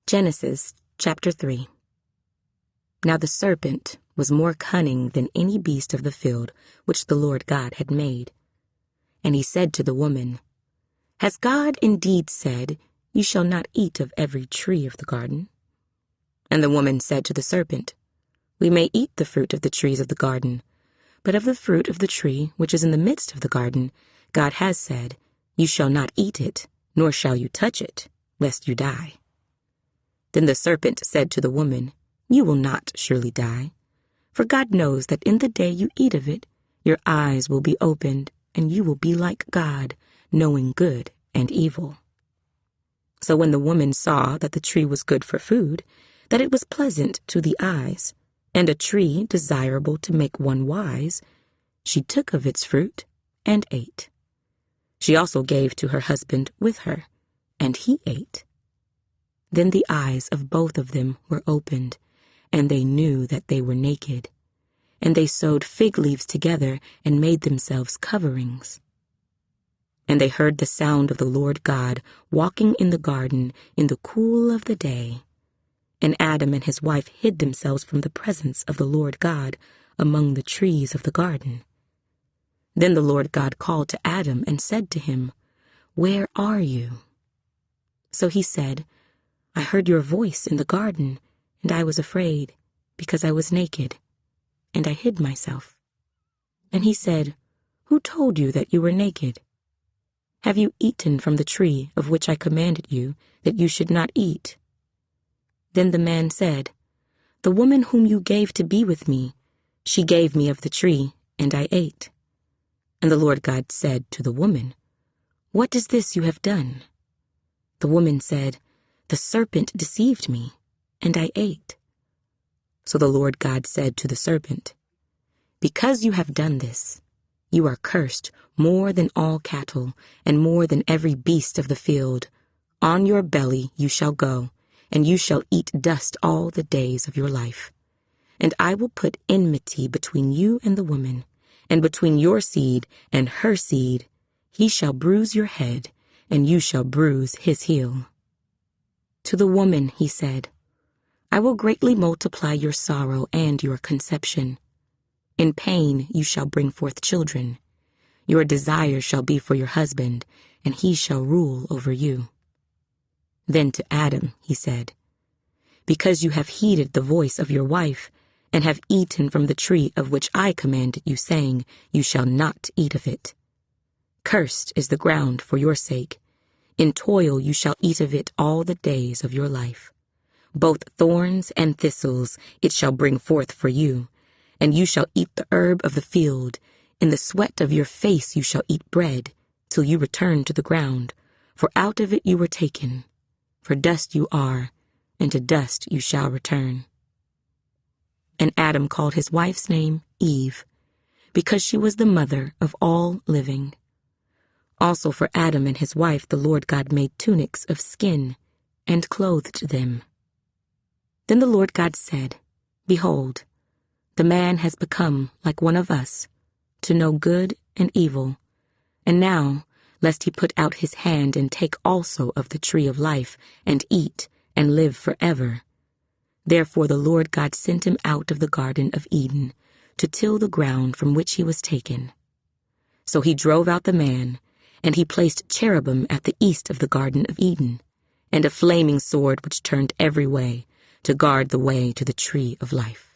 Genesis chapter 3. Now the serpent was more cunning than any beast of the field which the Lord God had made. And he said to the woman, Has God indeed said, You shall not eat of every tree of the garden? And the woman said to the serpent, We may eat the fruit of the trees of the garden, but of the fruit of the tree which is in the midst of the garden, God has said, You shall not eat it, nor shall you touch it, lest you die. Then the serpent said to the woman, You will not surely die, for God knows that in the day you eat of it, your eyes will be opened, and you will be like God, knowing good and evil. So when the woman saw that the tree was good for food, that it was pleasant to the eyes, and a tree desirable to make one wise, she took of its fruit and ate. She also gave to her husband with her, and he ate. Then the eyes of both of them were opened, and they knew that they were naked. And they sewed fig leaves together and made themselves coverings. And they heard the sound of the Lord God walking in the garden in the cool of the day. And Adam and his wife hid themselves from the presence of the Lord God among the trees of the garden. Then the Lord God called to Adam and said to him, Where are you? So he said, I heard your voice in the garden, and I was afraid, because I was naked, and I hid myself. And he said, Who told you that you were naked? Have you eaten from the tree of which I commanded you that you should not eat? Then the man said, The woman whom you gave to be with me, she gave me of the tree, and I ate. And the Lord God said to the woman, What is this you have done? The woman said, The serpent deceived me, and I ate. So the Lord God said to the serpent, Because you have done this, you are cursed more than all cattle, and more than every beast of the field. On your belly you shall go, and you shall eat dust all the days of your life. And I will put enmity between you and the woman, and between your seed and her seed. He shall bruise your head, and you shall bruise his heel. To the woman he said, I will greatly multiply your sorrow and your conception. In pain you shall bring forth children. Your desire shall be for your husband, and he shall rule over you. Then to Adam he said, Because you have heeded the voice of your wife, and have eaten from the tree of which I commanded you, saying, You shall not eat of it. Cursed is the ground for your sake. In toil you shall eat of it all the days of your life. Both thorns and thistles it shall bring forth for you, and you shall eat the herb of the field. In the sweat of your face you shall eat bread, till you return to the ground, for out of it you were taken. For dust you are, and to dust you shall return. And Adam called his wife's name Eve, because she was the mother of all living. Also for Adam and his wife the Lord God made tunics of skin, and clothed them. Then the Lord God said, Behold, the man has become like one of us, to know good and evil. And now, lest he put out his hand and take also of the tree of life, and eat, and live forever. Therefore the Lord God sent him out of the Garden of Eden, to till the ground from which he was taken. So he drove out the man, and he placed cherubim at the east of the Garden of Eden, and a flaming sword which turned every way, to guard the way to the tree of life.